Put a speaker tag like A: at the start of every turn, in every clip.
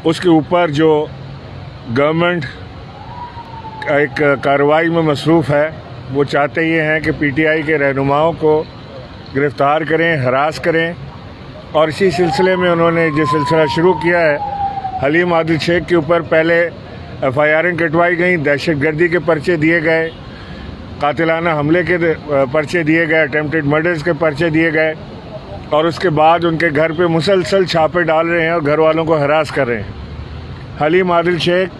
A: उसके ऊपर जो गवर्नमेंट एक कार्रवाई में मसरूफ़ है, वो चाहते ये हैं कि पीटीआई के रहनुमाओं को गिरफ़्तार करें, हरास करें। और इसी सिलसिले में उन्होंने जो सिलसिला शुरू किया है, हलीम आदिल शेख के ऊपर पहले FIR कटवाई गई, दहशतगर्दी के पर्चे दिए गए, कातिलाना हमले के पर्चे दिए गए, अटेम्प्टेड मर्डर्स के पर्चे दिए गए, और उसके बाद उनके घर पे मुसलसल छापे डाल रहे हैं और घर वालों को हरास कर रहे हैं। हलीम आदिल शेख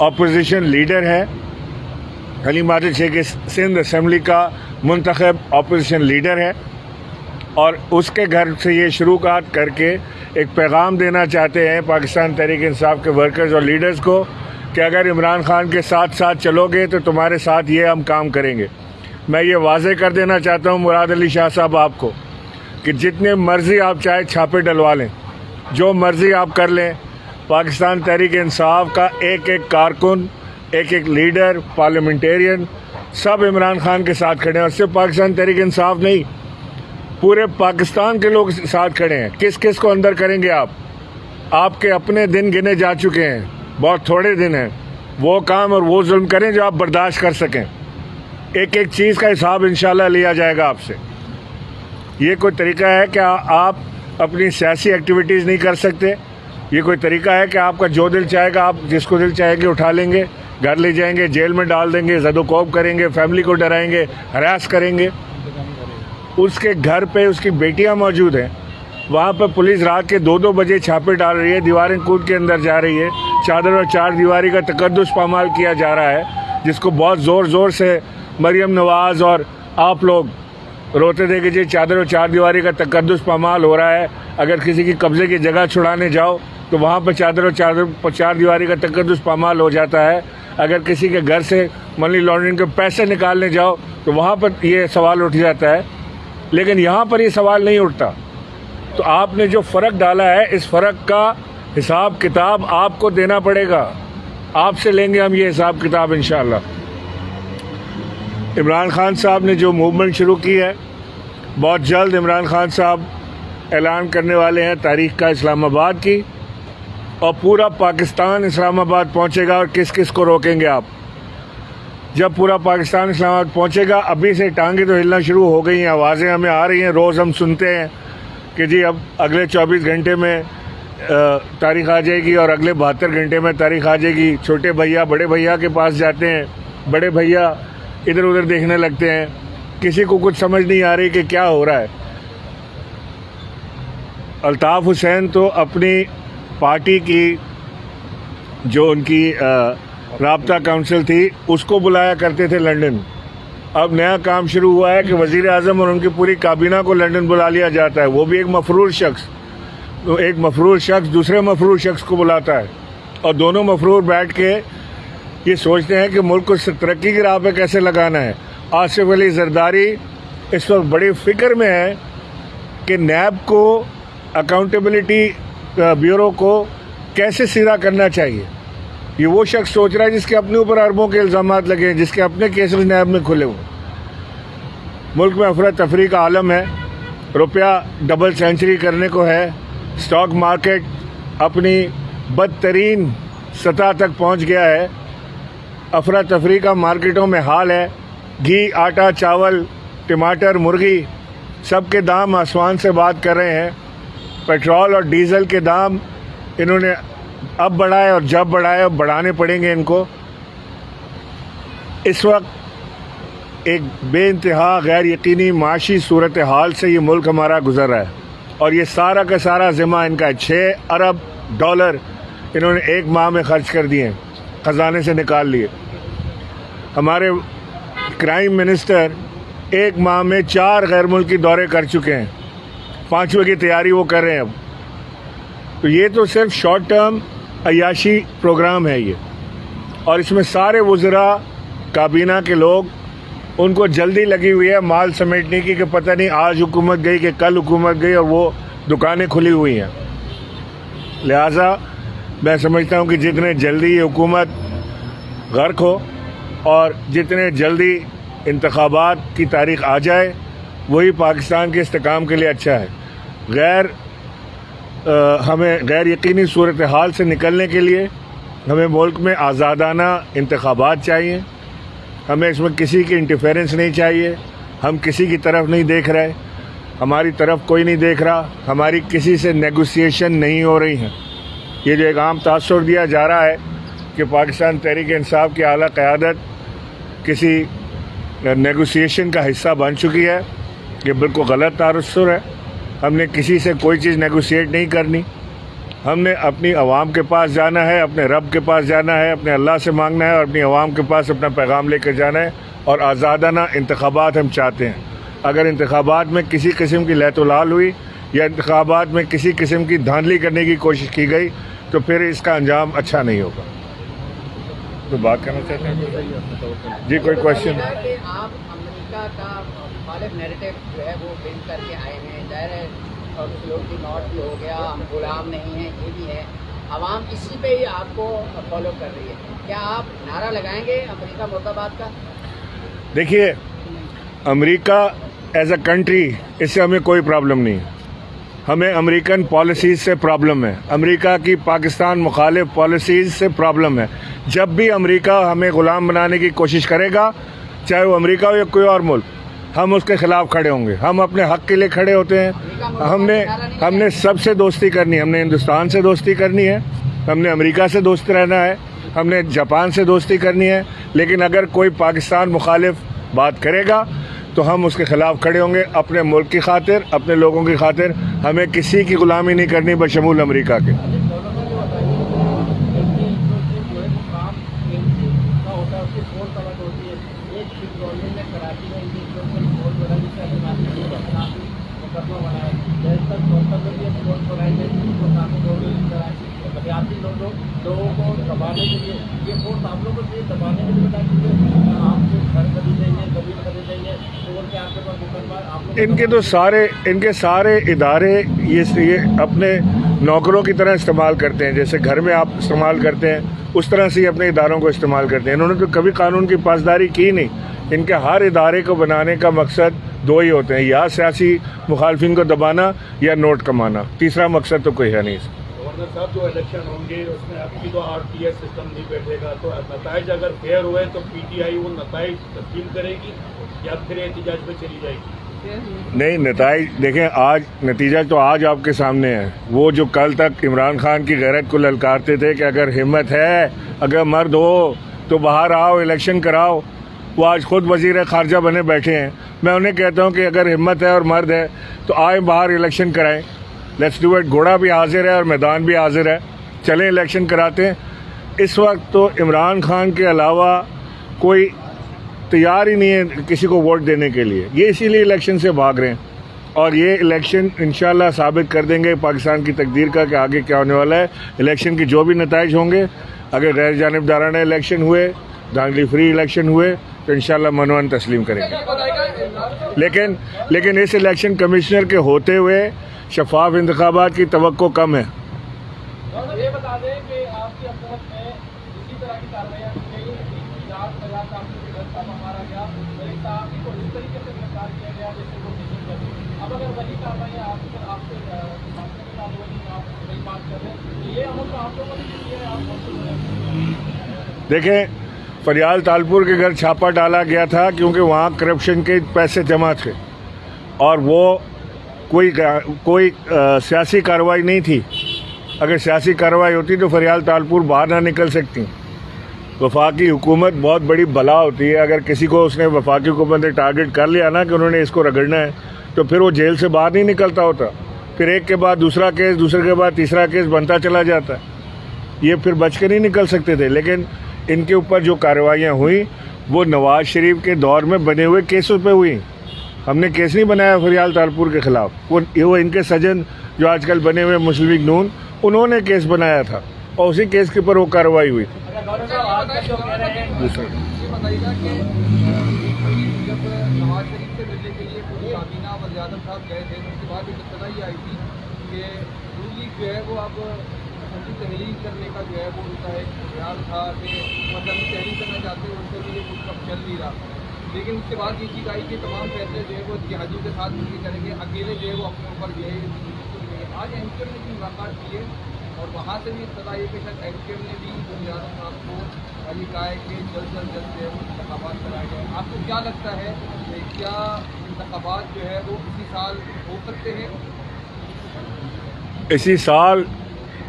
A: अपोजिशन लीडर है। हलीम आदिल शेख इस सिंध असेंबली का मुंतखब अपोजिशन लीडर है और उसके घर से ये शुरुआत करके एक पैगाम देना चाहते हैं पाकिस्तान तहरीक इंसाफ के वर्कर्स और लीडर्स को कि अगर इमरान खान के साथ साथ चलोगे तो तुम्हारे साथ ये हम काम करेंगे। मैं ये वाज़े कर देना चाहता हूँ मुराद अली शाह साहब आपको कि जितने मर्जी आप चाहे छापे डलवा लें, जो मर्जी आप कर लें, पाकिस्तान तहरीक इंसाफ का एक एक कारकुन, एक एक लीडर, पार्लियामेंटेरियन सब इमरान खान के साथ खड़े हैं। और सिर्फ पाकिस्तान तहरीक इंसाफ नहीं, पूरे पाकिस्तान के लोग साथ खड़े हैं। किस किस को अंदर करेंगे आप? आपके अपने दिन गिने जा चुके हैं, बहुत थोड़े दिन हैं। वो काम और वो जुल्म करें जो आप बर्दाश्त कर सकें। एक एक चीज़ का हिसाब इंशाल्लाह लिया जाएगा आपसे। ये कोई तरीका है कि आप अपनी सियासी एक्टिविटीज़ नहीं कर सकते? ये कोई तरीका है कि आपका जो दिल चाहेगा आप जिसको दिल चाहेंगे उठा लेंगे, घर ले जाएंगे, जेल में डाल देंगे, ज़दोकोब करेंगे, फैमिली को डराएंगे, हरास करेंगे? उसके घर पे उसकी बेटियां मौजूद हैं, वहाँ पर पुलिस रात के 2-2 बजे छापे डाल रही है, दीवारें कूद के अंदर जा रही है, चादर और चार दीवारी का तकद्दुस पामाल किया जा रहा है, जिसको बहुत ज़ोर ज़ोर से मरियम नवाज़ और आप लोग रोते थे कि जी चादर और चार दीवारी का तकद्दुस पामाल हो रहा है। अगर किसी की कब्जे की जगह छुड़ाने जाओ तो वहाँ पर चादर और चार दीवारी का तकद्दुस पामाल हो जाता है। अगर किसी के घर से मनी लॉन्ड्रिंग के पैसे निकालने जाओ तो वहाँ पर ये सवाल उठ जाता है, लेकिन यहाँ पर ये सवाल नहीं उठता। तो आपने जो फ़र्क डाला है, इस फ़र्क का हिसाब किताब आपको देना पड़ेगा। आपसे लेंगे हम ये हिसाब किताब इंशाअल्लाह। इमरान खान साहब ने जो मूवमेंट शुरू की है, बहुत जल्द इमरान खान साहब ऐलान करने वाले हैं तारीख़ का इस्लामाबाद की, और पूरा पाकिस्तान इस्लामाबाद पहुँचेगा। और किस किस को रोकेंगे आप? जब पूरा पाकिस्तान इस्लामाबाद पहुंचेगा, अभी से टांगे तो हिलना शुरू हो गई हैं, आवाज़ें हमें आ रही हैं, रोज़ हम सुनते हैं कि जी अब अगले 24 घंटे में तारीख आ जाएगी और अगले 72 घंटे में तारीख आ जाएगी। छोटे भैया बड़े भैया के पास जाते हैं, बड़े भैया इधर उधर देखने लगते हैं, किसी को कुछ समझ नहीं आ रही कि क्या हो रहा है। अल्ताफ़ हुसैन तो अपनी पार्टी की जो उनकी राब्ता काउंसिल थी उसको बुलाया करते थे लंदन। अब नया काम शुरू हुआ है कि वज़ीर आज़म और उनकी पूरी काबीना को लंदन बुला लिया जाता है। वो भी एक मफरूर शख्स, तो एक मफरूर शख्स दूसरे मफरूर शख्स को बुलाता है और दोनों मफरूर बैठ के ये सोचते हैं कि मुल्क को तरक्की की राह पे कैसे लगाना है। आसिफ अली जरदारी इस वक्त बड़ी फ़िक्र में है कि नैब को, अकाउंटेबिलिटी ब्यूरो को कैसे सीधा करना चाहिए। ये वो शख्स सोच रहा है जिसके अपने ऊपर अरबों के इल्ज़ामात लगे हैं, जिसके अपने केसेस नैब में खुले हुए। मुल्क में अफरा तफरी का आलम है, रुपया डबल सेंचुरी करने को है, स्टॉक मार्केट अपनी बदतरीन सतह तक पहुंच गया है, अफरा तफरी का मार्केटों में हाल है। घी, आटा, चावल, टमाटर, मुर्गी सब के दाम आसमान से बात कर रहे हैं। पेट्रोल और डीज़ल के दाम इन्होंने अब बढ़ाए और जब बढ़ाए अब बढ़ाने पड़ेंगे इनको। इस वक्त एक बेइंतहा गैर यकीनी माशी सूरत हाल से ये मुल्क हमारा गुजर रहा है और ये सारा का सारा ज़िम्मा इनका है। 6 अरब डॉलर इन्होंने एक माह में खर्च कर दिए, ख़जाने से निकाल लिए। हमारे क्राइम मिनिस्टर एक माह में 4 गैर मुल्की दौरे कर चुके हैं, 5वें की तैयारी वो कर रहे हैं अब। तो ये तो सिर्फ शॉर्ट टर्म अयाशी प्रोग्राम है ये, और इसमें सारे वज़रा, काबीना के लोग, उनको जल्दी लगी हुई है माल समेटने की कि पता नहीं आज हुकूमत गई कि कल हुकूमत गई, और वो दुकानें खुली हुई हैं। लिहाजा मैं समझता हूँ कि जितने जल्दी ये हुकूमत गर्क हो और जितने जल्दी इंतखाबात की तारीख आ जाए, वही पाकिस्तान के इस्तेकाम के लिए अच्छा है। गैर हमें गैर यकीनी सूरत हाल से निकलने के लिए हमें मुल्क में आज़ादाना इंतखाबात चाहिए। हमें इसमें किसी की इंटरफेरेंस नहीं चाहिए। हम किसी की तरफ नहीं देख रहे, हमारी तरफ कोई नहीं देख रहा, हमारी किसी से नेगोशिएशन नहीं हो रही है। ये जो एक आम तासुर दिया जा रहा है कि पाकिस्तान तहरीक इंसाफ की आला क़यादत किसी नेगोशिएशन का हिस्सा बन चुकी है, ये बिल्कुल गलत तासुर है। हमने किसी से कोई चीज़ नेगोशिएट नहीं करनी। हमने अपनी आवाम के पास जाना है, अपने रब के पास जाना है, अपने अल्लाह से मांगना है और अपनी आवाम के पास अपना पैगाम लेकर जाना है। और आज़ादाना इंतखाबात हम चाहते हैं। अगर इंतखाबात में किसी किस्म की लहतुलाल हुई या इंतखाबात में किसी किस्म की धांधली करने की कोशिश की गई तो फिर इसका अंजाम अच्छा नहीं होगा। तो बात करना चाहते हैं जी, कोई क्वेश्चन?
B: आप अमेरिका का मुखालिफ नैरेटिव जो है वो बिल्ड करके आए हैं, जाहिर है और लोग भी नॉट भी हो गया, हम गुलाम नहीं हैं, ये भी है, आवाम इसी पे ही आपको फॉलो कर रही है। क्या आप नारा लगाएंगे अमेरिका मुर्दाबाद का?
A: देखिए, अमेरिका एज अ कंट्री, इससे हमें कोई प्रॉब्लम नहीं है। हमें अमेरिकन पॉलिसीज़ से प्रॉब्लम है, अमेरिका की पाकिस्तान मुखालिफ पॉलिसीज़ से प्रॉब्लम है। जब भी अमेरिका हमें ग़ुलाम बनाने की कोशिश करेगा, चाहे वो अमेरिका हो या कोई और मुल्क, हम उसके ख़िलाफ़ खड़े होंगे। हम अपने हक़ के लिए खड़े होते हैं। हमने सबसे दोस्ती करनी है। हमने हिंदुस्तान से दोस्ती करनी है, हमने अमेरिका से दोस्त रहना है, हमने जापान से दोस्ती करनी है। लेकिन अगर कोई पाकिस्तान मुखालिफ बात करेगा तो हम उसके ख़िलाफ़ खड़े होंगे, अपने मुल्क की खातिर, अपने लोगों की खातिर। हमें किसी की ग़ुलामी नहीं करनी बशमूल अमेरिका के।
C: लोगों को दबाने के लिए ये फोर्स आप लोगों को दबाने के लिए आपको घर खरीदेंगे, जमीन खरीदेंगे, तो के आपके पास मुकदमा आप
A: इनके तो इनके सारे इदारे ये अपने नौकरों की तरह इस्तेमाल करते हैं। जैसे घर में आप इस्तेमाल करते हैं, उस तरह से ही अपने इदारों को इस्तेमाल करते हैं। इन्होंने तो कभी कानून की पासदारी की नहीं। इनके हर इदारे को बनाने का मकसद दो ही होते हैं, या सियासी मुखालफिन को दबाना या नोट कमाना। तीसरा मकसद तो कोई है नहीं।
C: गवर्नर साहब, जो इलेक्शन होंगे उसमें आपकी तो आरटीएस सिस्टम नहीं बैठेगा, तो नताइज अगर फेयर हुए तो पीटीआई वो नताइज तस्लीम करेगी या फिर एहतजाज पे चली जाएगी?
A: नहीं, नताइज देखें, आज नतीजा तो आज आपके सामने है। वो जो कल तक इमरान खान की गैरत को ललकारते थे कि अगर हिम्मत है, अगर मर्द हो तो बाहर आओ, इलेक्शन कराओ, वो आज खुद वजीर खारजा बने बैठे हैं। मैं उन्हें कहता हूं कि अगर हिम्मत है और मर्द है तो आए बाहर इलेक्शन कराएं। Let's do it. घोड़ा भी हाजिर है और मैदान भी हाजिर है, चलें इलेक्शन कराते हैं। इस वक्त तो इमरान खान के अलावा कोई तैयार ही नहीं है किसी को वोट देने के लिए। ये इसीलिए इलेक्शन से भाग रहे हैं और ये इलेक्शन इंशाल्लाह साबित कर देंगे पाकिस्तान की तकदीर का कि आगे क्या होने वाला है। इलेक्शन की जो भी नताइज होंगे, अगर गैर जानिबदाराना इलेक्शन हुए, धांधली फ्री इलेक्शन हुए, तो इंशाल्लाह मनोन तस्लीम करेंगे। लेकिन इस इलेक्शन कमिश्नर के होते हुए शफाफ इंतखाबात की तवक्को कम है।
C: ये बता दें कि आपकी हुकूमत में इसी तरह की कार्रवाइयां की गई, मारा गया, को इस तरीके से गिरफ्तार किया गया जैसे वो। अब अगर वही कार्रवाइयां आपसे बात कर रहे हैं, ये अमल तो आप लोगों ने
A: देखें, फरियाल तालपुर के घर छापा डाला गया था क्योंकि वहाँ करप्शन के पैसे जमा थे और वो कोई सियासी कार्रवाई नहीं थी। अगर सियासी कार्रवाई होती तो फरियाल तालपुर बाहर ना निकल सकती। वफाकी हुकूमत बहुत बड़ी बला होती है। अगर किसी को उसने वफाकी हुकूमत ने टारगेट कर लिया ना कि उन्होंने इसको रगड़ना है, तो फिर वो जेल से बाहर नहीं निकलता होता। फिर एक के बाद दूसरा केस, दूसरे के बाद तीसरा केस बनता चला जाता। ये फिर बच के नहीं निकल सकते थे। लेकिन इनके ऊपर जो कार्रवाइयाँ हुई वो नवाज शरीफ के दौर में बने हुए केसों पे हुई। हमने केस नहीं बनाया फरियाल तालपुर के खिलाफ। वो इनके सजन जो आजकल बने हुए मुस्लिम लीग नून, उन्होंने केस बनाया था और उसी केस के ऊपर वो कार्रवाई हुई थी।
C: तहरीर करने का जो है वो उनका एक ख्याल था कि मतलब तहरीर करना चाहते हैं, उनके लिए कुछ कब चल नहीं रहा। लेकिन उसके बाद ये चीज़ आई कि तमाम फैसले जो है वो जिहादियों के साथ मिलकर करेंगे, अकेले जो है वो अपने ऊपर जो है
D: आज एनकेएम ने भी मुलाकात की है और वहाँ से भी इत्तला ये कि शायद एनकेएम ने भी गुलजार साहब को ये कहा है कि जल्द जो है वो इंतखाबात कराए जाए। आपको क्या लगता है कि क्या इंतखाबात जो है वो इसी साल हो सकते हैं?
A: इसी साल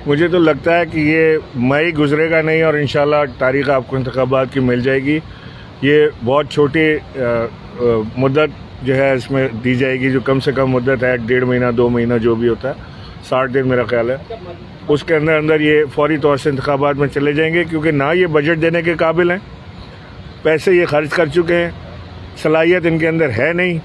A: मुझे तो लगता है कि ये मई गुजरेगा नहीं और इंशाल्लाह तारीख आपको इंतखाबात की मिल जाएगी। ये बहुत छोटी मुद्दत जो है इसमें दी जाएगी, जो कम से कम मुद्दत है 1.5 महीना 2 महीना जो भी होता है, 60 दिन मेरा ख्याल है, उसके अंदर अंदर ये फौरी तौर से इंतखाबात में चले जाएंगे। क्योंकि ना ये बजट देने के काबिल हैं, पैसे ये खर्च कर चुके हैं, सलाहियत इनके अंदर है नहीं,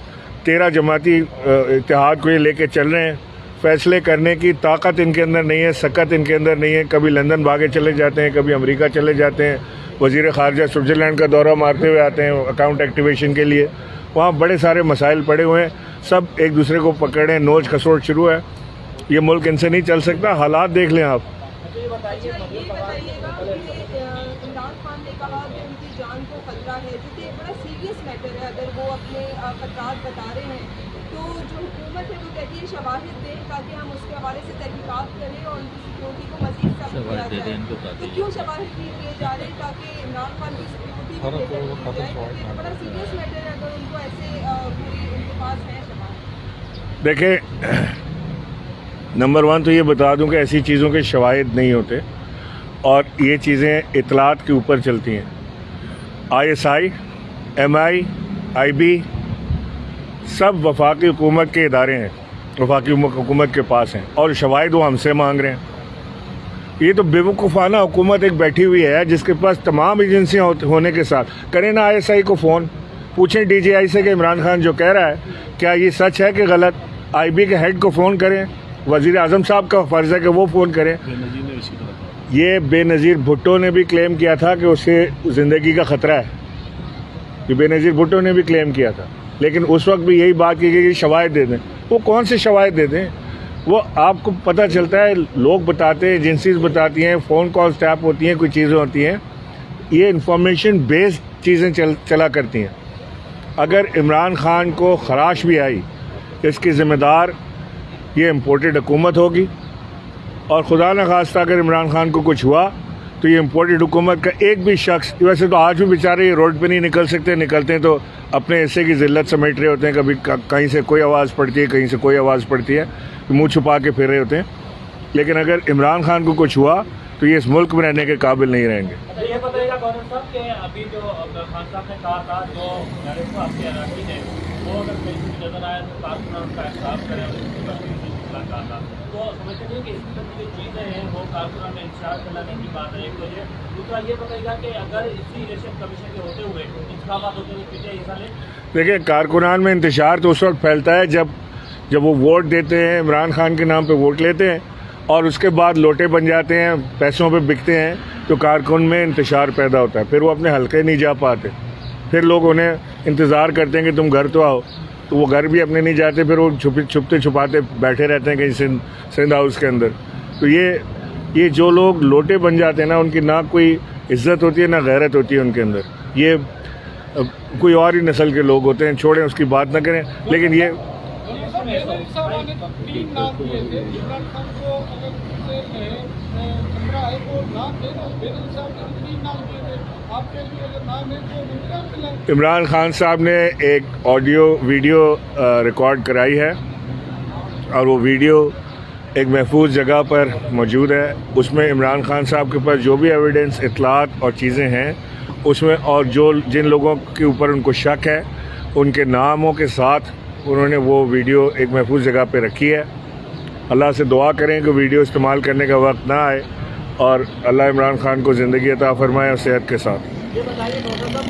A: 13 जमाती इत्तेहाद को ये लेके चल रहे हैं, फैसले करने की ताकत इनके अंदर नहीं है, सकत इनके अंदर नहीं है। कभी लंदन भागे चले जाते हैं, कभी अमेरिका चले जाते हैं, वज़ीर ख़ारजा स्विट्ज़रलैंड का दौरा मारते हुए आते हैं अकाउंट एक्टिवेशन के लिए। वहाँ बड़े सारे मसाइल पड़े हुए हैं, सब एक दूसरे को पकड़े, नोच खसोट शुरू है। ये मुल्क इनसे नहीं चल सकता। हालात देख लें आप।
E: ये बताइएगा कि इमरान खान ने कहा कि उनकी जान को खतरा है, जो कि एक बड़ा सीरियस मैटर है। अगर वो अपने खतरात बता रहे हैं तो जो हुकूमत है वो कहती है शवाहिद दें ताकि हम उसके हवाले से तहकीकात करें और उनकी सिक्योरिटी को मज़ीद सख्त किया जाए। तो क्यों शवाहिद दिए जा रहे हैं ताकि इमरान खान की सिक्योरिटी को बेहतर की जाए? क्योंकि एक बड़ा सीरियस मैटर है अगर उनको ऐसे पूरी उनके पास है शवाहिद।
A: देखें, नंबर 1 तो ये बता दूं कि ऐसी चीज़ों के शवाहिद नहीं होते और ये चीज़ें इतलात के ऊपर चलती हैं। ISI, MI, IB सब वफाकी हुकूमत के इदारे हैं, वफाकी हुकूमत के पास हैं और शवाहिद वो हमसे मांग रहे हैं। ये तो बेवकूफ़ाना हुकूमत एक बैठी हुई है जिसके पास तमाम एजेंसियाँ होने के साथ। करें ना ISI को फ़ोन, पूछें DGI से कि इमरान खान जो कह रहा है क्या ये सच है कि गलत। IB के हेड को फ़ोन करें, वज़ीर आज़म साहब का फ़र्ज़ है कि वो फ़ोन करें। ये बेनज़ीर भुट्टो ने भी क्लेम किया था कि उसे ज़िंदगी का ख़तरा है, ये बेनज़ीर भुट्टो ने भी क्लेम किया था, लेकिन उस वक्त भी यही बात की गई कि शवाहिद दे दें। वो कौन से शवाहिद दे दें? वो आपको पता चलता है, लोग बताते हैं, एजेंसीज बताती हैं, फ़ोन कॉल्स टैप होती हैं, कोई चीज़ें होती हैं, ये इंफॉर्मेशन बेस्ड चीज़ें चला करती हैं। अगर इमरान खान को खराश भी आई, इसकी ज़िम्मेदार ये इम्पोर्टेड हुकूमत होगी और खुदा न खास्ता अगर इमरान खान को कुछ हुआ तो ये इम्पोर्टेड हुकूमत का एक भी शख्स, वैसे तो आज भी बेचारे ये रोड पे नहीं निकल सकते, निकलते हैं तो अपने हिस्से की जिल्लत समेट रहे होते हैं, कभी कहीं से कोई आवाज़ पड़ती है, कहीं से कोई आवाज़ पड़ती है, मुँह छुपा के फिर रहे होते हैं। लेकिन अगर इमरान खान को कुछ हुआ तो ये इस मुल्क में रहने के काबिल नहीं रहेंगे।
F: ये बताइएगा गवर्नर साहब कि अभी जो खान साहब ने कहा था जो नरेश आपके इलाके में वो अगर कहीं भी नजर आया तो कारकुनान का एहसास करें, तो समझते नहीं कि इस तरह की जो चीज़ें हैं वो कारकुनान में इंतजार कराने की बात है। एक तो ये, दूसरा ये बताइएगा कि अगर इसी इलेक्शन कमीशन के होते हुए इंतखाबात होते हुए पीटीआई हिस्सा ले।
A: देखिए, कारकुनान में इंतशार तो उस वक्त फैलता है जब वो वोट देते हैं, इमरान खान के नाम पे वोट लेते हैं और उसके बाद लोटे बन जाते हैं, पैसों पे बिकते हैं, तो कारकुन में इंतशार पैदा होता है। फिर वो अपने हल्के नहीं जा पाते, फिर लोग उन्हें इंतज़ार करते हैं कि तुम घर तो आओ, तो वो घर भी अपने नहीं जाते, फिर वो छुपते छुपाते बैठे रहते हैं कहीं सिंध हाउस के अंदर। तो ये जो लोग लोटे बन जाते हैं ना, उनकी ना कोई इज्जत होती है ना गैरत होती है उनके अंदर। ये कोई और ही नस्ल के लोग होते हैं, छोड़ें, उसकी बात ना करें। लेकिन ये इमरान खान साहब ने एक ऑडियो वीडियो रिकॉर्ड कराई है और वो वीडियो एक महफूज जगह पर मौजूद है। उसमें इमरान खान साहब के पास जो भी एविडेंस, इतलात और चीज़ें हैं उसमें, और जिन लोगों के ऊपर उनको शक है उनके नामों के साथ उन्होंने वो वीडियो एक महफूज जगह पे रखी है। अल्लाह से दुआ करें कि वीडियो इस्तेमाल करने का वक्त ना आए और अल्लाह इमरान खान को ज़िंदगी अता फरमाए और सेहत के साथ।
F: ये बताइए डॉक्टर साहब,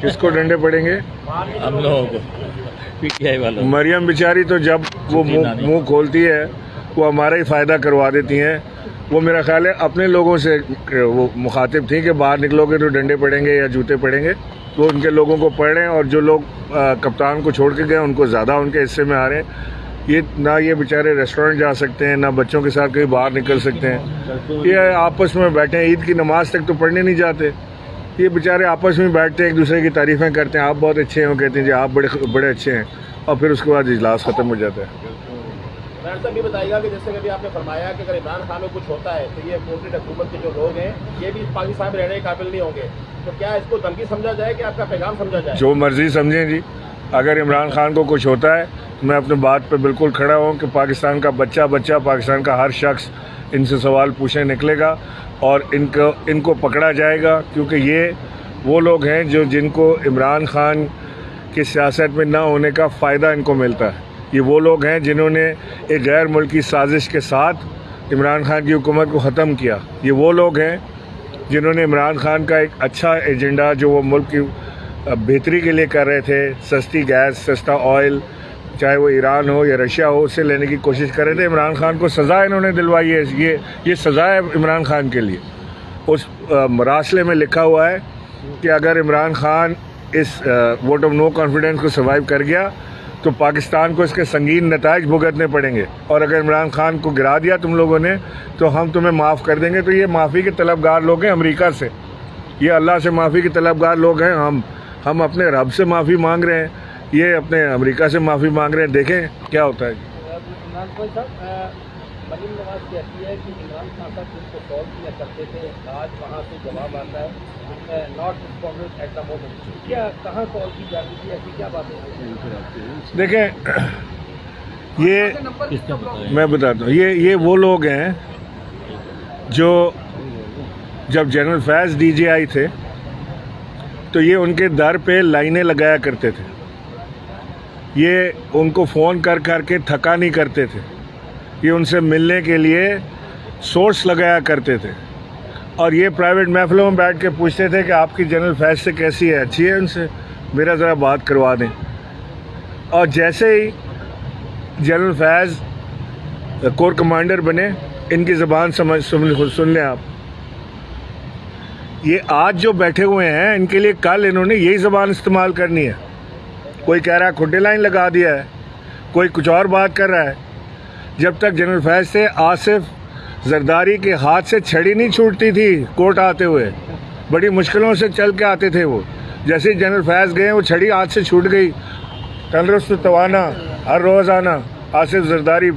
A: किसको डंडे पड़ेंगे?
G: हम लोगों को, पीटीआई वालों।
A: मरियम बेचारी तो जब वो मुंह खोलती है वो हमारा ही फ़ायदा करवा देती हैं। वो मेरा ख्याल है अपने लोगों से वो मुखातिब थी कि बाहर निकलोगे तो डंडे पड़ेंगे या जूते पड़ेंगे, तो उनके लोगों को पड़ रहे हैं और जो लोग कप्तान को छोड़ के गए उनको ज़्यादा उनके हिस्से में आ रहे हैं। ये ना ये बेचारे रेस्टोरेंट जा सकते हैं, ना बच्चों के साथ कहीं बाहर निकल सकते हैं, ये आपस में बैठे हैं, ईद की नमाज तक तो पढ़ने नहीं जाते। ये बेचारे आपस में बैठते हैं, एक दूसरे की तारीफ़ें करते हैं, आप बहुत अच्छे हैं, वो कहते हैं जी आप बड़े अच्छे हैं, और फिर उसके बाद इजलास ख़त्म हो जाता है।
H: साहब ये बताइएगा कि जैसे कभी आपने फरमाया कि अगर इमरान खान में कुछ होता है तो ये पोर्ट्रेट हुकूमत के जो लोग हैं ये भी पाकिस्तान में रहने के काबिल नहीं होंगे, तो क्या इसको धमकी समझा जाए कि आपका पैगाम समझा जाए?
A: जो मर्जी समझें जी, अगर इमरान खान को कुछ होता है तो मैं अपने बात पे बिल्कुल खड़ा हूँ कि पाकिस्तान का बच्चा पाकिस्तान का हर शख्स इनसे सवाल पूछने निकलेगा और इनको पकड़ा जाएगा, क्योंकि ये वो लोग हैं जिनको इमरान खान की सियासत में ना होने का फ़ायदा इनको मिलता है। ये वो लोग हैं जिन्होंने एक गैर मुल्की साजिश के साथ इमरान खान की हुकूमत को ख़त्म किया। ये वो लोग हैं जिन्होंने इमरान खान का एक अच्छा एजेंडा जो वो मुल्क की बेहतरी के लिए कर रहे थे, सस्ती गैस, सस्ता ऑयल, चाहे वो ईरान हो या रशिया हो, उससे लेने की कोशिश कर रहे थे। इमरान खान को सज़ा इन्होंने दिलवाई है, ये सज़ा है इमरान खान के लिए। उस मरासले में लिखा हुआ है कि अगर इमरान खान इस वोट ऑफ नो कॉन्फिडेंस को सर्वाइव कर गया तो पाकिस्तान को इसके संगीन नताइज भुगतने पड़ेंगे, और अगर इमरान खान को गिरा दिया तुम लोगों ने तो हम तुम्हें माफ़ कर देंगे। तो ये माफ़ी के तलबगार लोग हैं अमेरिका से, ये अल्लाह से माफ़ी के तलबगार लोग हैं। हम अपने रब से माफ़ी मांग रहे हैं, ये अपने अमेरिका से माफ़ी मांग रहे हैं। देखें क्या होता है।
H: इमरान खान साहब, मरीम नवाज कहती है कि इमरान खान साहब जिनको कॉल किया करते थे, आज वहाँ से जवाब आता है not responded at the moment. क्या कहाँ कॉल की जाती थी, ऐसी क्या बातें?
A: देखें, ये मैं बताता हूँ, ये वो लोग हैं जो जब जनरल फैज़ DGI थे तो ये उनके दर पे लाइनें लगाया करते थे, ये उनको फ़ोन कर के थका नहीं करते थे, ये उनसे मिलने के लिए सोर्स लगाया करते थे, और ये प्राइवेट महफिलों में बैठ के पूछते थे कि आपकी जनरल फैज़ से कैसी है, अच्छी है, उनसे मेरा ज़रा बात करवा दें। और जैसे ही जनरल फैज़ कोर कमांडर बने, इनकी ज़बान सुन लें आप, ये आज जो बैठे हुए हैं इनके लिए कल इन्होंने यही ज़बान इस्तेमाल करनी है। कोई कह रहा है खुड्डे लाइन लगा दिया है, कोई कुछ और बात कर रहा है। जब तक जनरल फैज़ से आसिफ जरदारी के हाथ से छड़ी नहीं छूटती थी कोर्ट आते हुए, बड़ी मुश्किलों से चल के आते थे वो। जैसे ही जनरल फैज़ गए वो छड़ी हाथ से छूट गई। तंदुरुस्त तवाना हर रोज़ आना आसिफ जरदारी,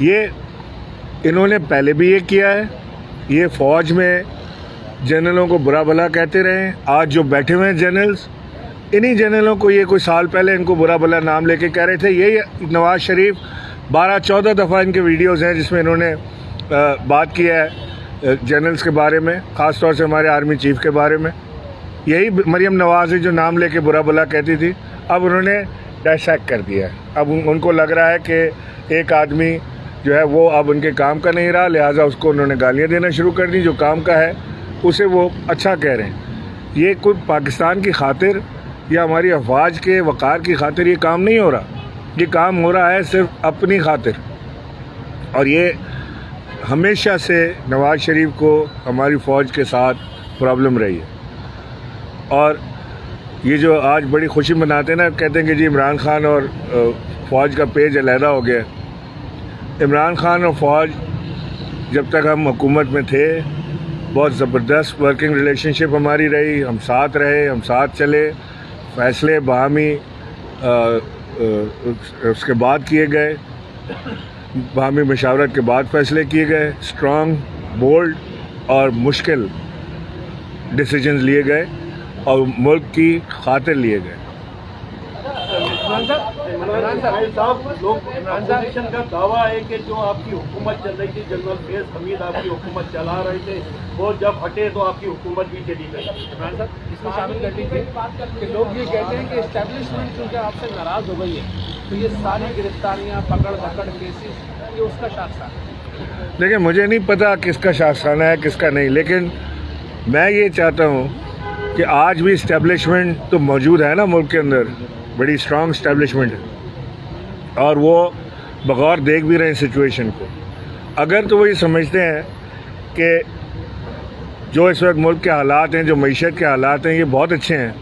A: ये इन्होंने पहले भी ये किया है। ये फ़ौज में जनरलों को बुरा भला कहते रहे। आज जो बैठे हुए हैं जनरल्स, इन्हीं जनरलों को ये कोई साल पहले इनको बुरा भला नाम लेके कह रहे थे। यही नवाज शरीफ 12-14 दफ़ा इनके वीडियोज़ हैं जिसमें इन्होंने बात किया है जनरल्स के बारे में, ख़ास तौर से हमारे आर्मी चीफ के बारे में। यही मरियम नवाज़ जो नाम लेके बुरा भला कहती थी, अब उन्होंने डाइसेक्ट कर दिया है। अब उनको लग रहा है कि एक आदमी जो है वो अब उनके काम का नहीं रहा, लिहाजा उसको उन्होंने गालियाँ देना शुरू कर दी। जो काम का है उसे वो अच्छा कह रहे हैं। ये कोई पाकिस्तान की खातिर या हमारी अफवाज के वक़ार की खातिर ये काम नहीं हो रहा, ये काम हो रहा है सिर्फ अपनी खातिर। और ये हमेशा से नवाज शरीफ को हमारी फ़ौज के साथ प्रॉब्लम रही है। और ये जो आज बड़ी खुशी मनाते हैं ना, कहते हैं कि जी इमरान खान और फ़ौज का पेज अलहदा हो गया। इमरान खान और फ़ौज जब तक हम हुकूमत में थे बहुत ज़बरदस्त वर्किंग रिलेशनशिप हमारी रही, हम साथ रहे, हम साथ चले, फ़ैसले बाहमी उसके बाद किए गए, बाहमी मशावरत के बाद फ़ैसले किए गए, स्ट्रॉन्ग, बोल्ड और मुश्किल डिसीजंस लिए गए और मुल्क की खातिर लिए गए।
C: इमरान का दावा है कि जो आपकी हुकूमत चल रही थी, जनरल फैज़ हमीद आपकी हुकूमत चला रहे थे, वो जब हटे तो आपकी हुकूमत भी चली गई।
H: इमरान साहब, इसमें शामिल कर लीजिए कि लोग ये कहते हैं कि इस्टेब्लिशमेंट चूँकि आपसे नाराज़ हो गई है तो ये सारी गिरफ्तारियाँ, पकड़ धकड़ केसेस, ये उसका शाखसाना।
A: देखिए, मुझे नहीं पता किसका शाखसाना है किसका नहीं, लेकिन मैं ये चाहता हूँ कि आज भी इस्टेब्लिशमेंट तो मौजूद है ना मुल्क के अंदर, बड़ी स्ट्रॉन्ग इस्टेब्लिशमेंट है, और वो बगौर देख भी रहे हैं सिचुएशन को। अगर तो वो ये समझते हैं कि जो इस वक्त मुल्क के हालात हैं, जो मईशत के हालात हैं, ये बहुत अच्छे हैं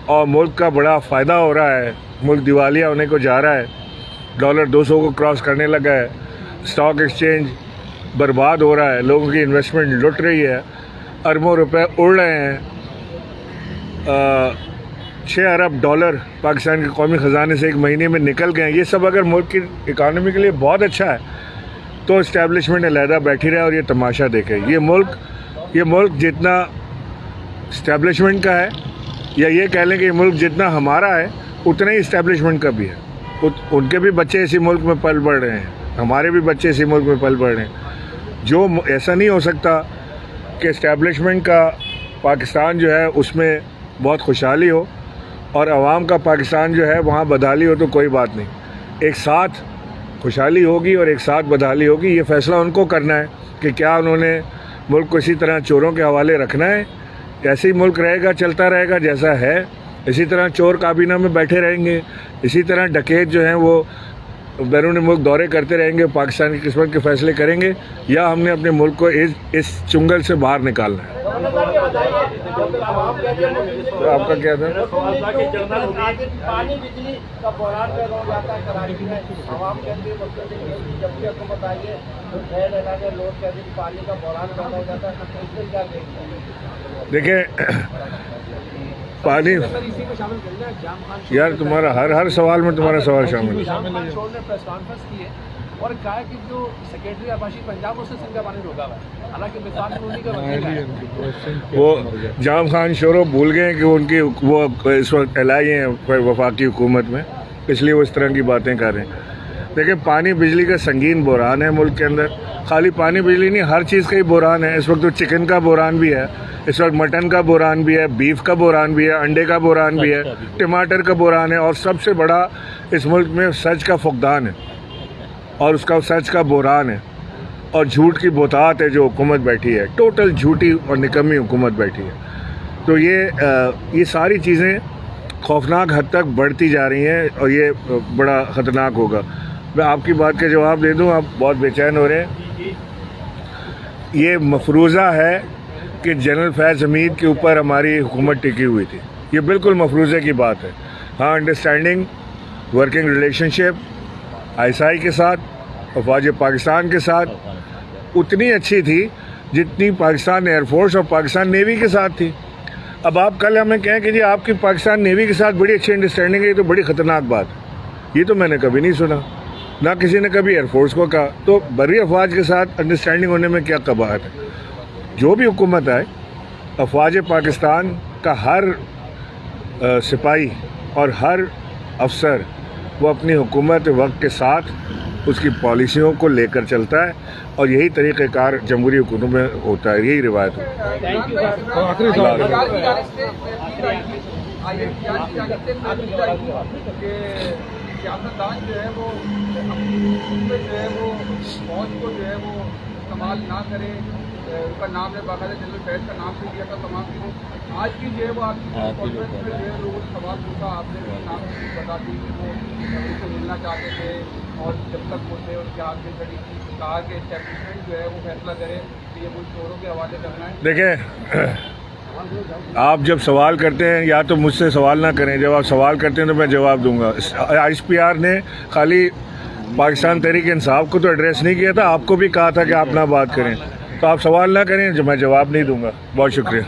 A: और मुल्क का बड़ा फ़ायदा हो रहा है, मुल्क दिवालिया होने को जा रहा है, डॉलर 200 को क्रॉस करने लगा है, स्टॉक एक्सचेंज बर्बाद हो रहा है, लोगों की इन्वेस्टमेंट लुट रही है, अरबों रुपए उड़ रहे हैं, 6 अरब डॉलर पाकिस्तान के कौमी ख़जाने से एक महीने में निकल गए। ये सब अगर मुल्क की इकानमी के लिए बहुत अच्छा है तो इस्टेब्लिशमेंट अलहदा बैठी रहे और ये तमाशा देखे। ये मुल्क जितना इस्टेब्लिशमेंट का है, या ये कह लें कि ये मुल्क जितना हमारा है उतना ही इस्टेब्लिशमेंट का भी है। उनके भी बच्चे इसी मुल्क में पल बढ़ रहे हैं, हमारे भी बच्चे इसी मुल्क में पल बढ़ रहे हैं। जो ऐसा नहीं हो सकता कि इस्टेब्लिशमेंट का पाकिस्तान जो है उसमें बहुत खुशहाली हो और आवाम का पाकिस्तान जो है वहाँ बदहाली हो, तो कोई बात नहीं। एक साथ खुशहाली होगी और एक साथ बदहाली होगी। ये फ़ैसला उनको करना है कि क्या उन्होंने मुल्क को इसी तरह चोरों के हवाले रखना है। ऐसे ही मुल्क रहेगा, चलता रहेगा जैसा है, इसी तरह चोर काबीना में बैठे रहेंगे, इसी तरह डकैत जो हैं वो बैरून मुल्क दौरे करते रहेंगे, पाकिस्तान की किस्मत के फैसले करेंगे, या हमने अपने मुल्क को इस चुंगल से बाहर निकालना है। तो आपका क्या था?
H: पानी बिजली का बहरान पैदा हो जाता है कराची में, आवाम कहती है जब भी हुकूमत आई है तो खैर लगा के लोग कहते हैं पानी का बहरान पैदा हो जाता है, तो इसमें क्या देखते हैं?
A: देखिए पानी यार तुम्हारा हर सवाल में तुम्हारा सवाल शामिल है।
H: प्रेस कॉन्फ्रेंस की है और कहा कि जो सेक्रेटरी आबाशी पंजाब उसने सिंध का पानी रोका हुआ है, हालांकि
A: वो जाम खान शोरो भूल गए कि उनकी वो इस वक्त एलआई हैं वफाकी हुकूमत में, इसलिए वो इस तरह की बातें कर रहे हैं। देखिए पानी बिजली का संगीन बुहरान है मुल्क के अंदर। खाली पानी बिजली नहीं, हर चीज़ का ही बुहरान है। इस वक्त तो चिकन का बुहरान भी है, इस वक्त मटन का बुहरान भी है, बीफ का बुहरान भी है, अंडे का बुहरान भी है, टमाटर का बुहरान है, और सबसे बड़ा इस मुल्क में सच का फुकदान है और उसका सच का बुहरान है और झूठ की बोतात है। जो हुकूमत बैठी है टोटल झूठी और निकम्मी हुकूमत बैठी है। तो ये सारी चीज़ें खौफनाक हद तक बढ़ती जा रही हैं और ये बड़ा ख़तरनाक होगा। मैं आपकी बात का जवाब दे दूं, आप बहुत बेचैन हो रहे हैं। ये मफरूज़ा है कि जनरल फैज़ हमीद के ऊपर हमारी हुकूमत टिकी हुई थी, ये बिल्कुल मफरूज़े की बात है। हाँ, अंडरस्टैंडिंग वर्किंग रिलेशनशिप आईएसआई के साथ, अफवाज पाकिस्तान के साथ उतनी अच्छी थी जितनी पाकिस्तान एयरफोर्स और पाकिस्तान नेवी के साथ थी। अब आप कल हमें कहें कि जी आपकी पाकिस्तान नेवी के साथ बड़ी अच्छी अंडरस्टैंडिंग है, ये तो बड़ी ख़तरनाक बात है। ये तो मैंने कभी नहीं सुना, ना किसी ने कभी एयरफोर्स को कहा। तो बर्री अफवाज के साथ अंडरस्टैंडिंग होने में क्या कबाहत है? जो भी हुकूमत आए, अफवाज पाकिस्तान का हर सिपाही और हर अफसर वो अपनी हुकूमत वक्त के साथ उसकी पॉलिसियों को लेकर चलता है और यही तरीक़ेकार जमहूरी हुकूमत में होता है, यही रिवायत
D: सियासतदान जो है वो उसमें जो है वो फौज को जो है वो इस्तेमाल ना करें, उनका नाम है बाकायदा जनरल फैज का नाम भी दिया था तमाम चीज़ों। आज की जो है वो आपकी कॉन्फ्रेंस में जो है लोगों ने सवाल पूछा, आपने भी नाम बता दी कि वो उनसे मिलना चाहते थे और जब तक बोलते उनके हाथ में खड़ी थी, कहा कि एस्टेब्लिशमेंट जो है वो फैसला करे कि ये मुल्क चोरों के हवाले करना है।
A: देखें, आप जब सवाल करते हैं या तो मुझसे सवाल ना करें, जब आप सवाल करते हैं तो मैं जवाब दूंगा। ISPR ने खाली पाकिस्तान तहरीक इंसाफ को तो एड्रेस नहीं किया था, आपको भी कहा था कि आप ना बात करें, तो आप सवाल ना करें, मैं जवाब नहीं दूंगा। बहुत शुक्रिया।